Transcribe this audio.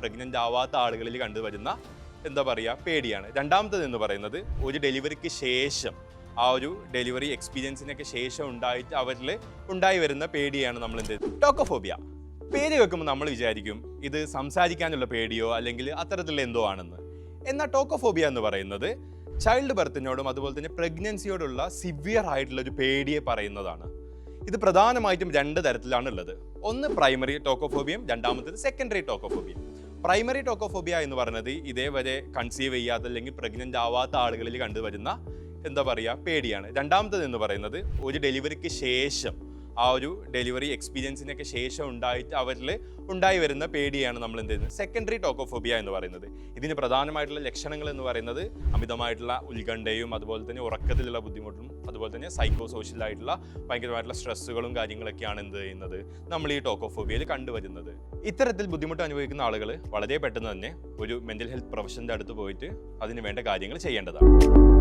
Pregnant ആവാത്ത ആളുകളിൽ കണ്ടുവരുന്ന എന്താ പറയുക പേടിയാണ്. രണ്ടാമത്തത് എന്ന് പറയുന്നത് ഒരു ഡെലിവറിക്ക് ശേഷം ആ ഒരു ഡെലിവറി എക്സ്പീരിയൻസിനൊക്കെ ശേഷം അവരിൽ ഉണ്ടായി വരുന്ന പേടിയാണ് നമ്മൾ ടോക്കോഫോബിയ. പേര് കേൾക്കുമ്പോൾ നമ്മൾ വിചാരിക്കും ഇത് സംസാരിക്കാനുള്ള പേടിയോ അല്ലെങ്കിൽ അത്തരത്തിലുള്ള എന്തോ ആണെന്ന്. എന്നാൽ ടോക്കോഫോബിയ എന്ന് പറയുന്നത് ചൈൽഡ് ബർത്തിനോടും അതുപോലെ തന്നെ പ്രഗ്നൻസിയോടുള്ള സിവിയർ ആയിട്ടുള്ള ഒരു പേടിയെ പറയുന്നതാണ്. ഇത് പ്രധാനമായിട്ടും 2 തരത്തിലാണ് ഉള്ളത്. ഒന്ന് പ്രൈമറി ടോക്കോഫോബിയയും രണ്ടാമത്തേത് സെക്കൻഡറി ടോക്കോഫോബിയയും. പ്രൈമറി ടോക്കോഫോബിയ എന്ന് പറയുന്നത് ഇതേവരെ കൺസീവ് ചെയ്യാത്ത അല്ലെങ്കിൽ പ്രഗ്നൻ്റ് ആവാത്ത ആളുകളിൽ കണ്ടുവരുന്ന എന്താ പറയുക പേടിയാണ്. രണ്ടാമത്തേത് എന്ന് പറയുന്നത് ഒരു ഡെലിവറിക്ക് ശേഷം ആ ഒരു ഡെലിവറി എക്സ്പീരിയൻസിനൊക്കെ ശേഷം അവരിൽ ഉണ്ടായി വരുന്ന പേടിയാണ് നമ്മൾ സെക്കൻഡറി ടോക്കോഫോബിയ എന്ന് പറയുന്നത്. ഇതിന് പ്രധാനമായിട്ടുള്ള ലക്ഷണങ്ങൾ എന്ന് പറയുന്നത് അമിതമായിട്ടുള്ള ഉത്കണ്ഠയും അതുപോലെ തന്നെ ഉറക്കത്തിലുള്ള ബുദ്ധിമുട്ടും അതുപോലെ തന്നെ സൈക്കോ സോഷ്യലായിട്ടുള്ള ഭയങ്കരമായിട്ടുള്ള സ്ട്രെസ്സുകളും കാര്യങ്ങളൊക്കെയാണ് നമ്മൾ ഈ ടോക്കോഫോബിയയിൽ കണ്ടുവരുന്നത്. ഇത്തരത്തിൽ ബുദ്ധിമുട്ട് അനുഭവിക്കുന്ന ആളുകൾ വളരെ പെട്ടെന്ന് തന്നെ ഒരു മെൻ്റൽ ഹെൽത്ത് പ്രൊഫഷൻ്റെ അടുത്ത് പോയിട്ട് അതിന് വേണ്ട കാര്യങ്ങൾ ചെയ്യേണ്ടതാണ്.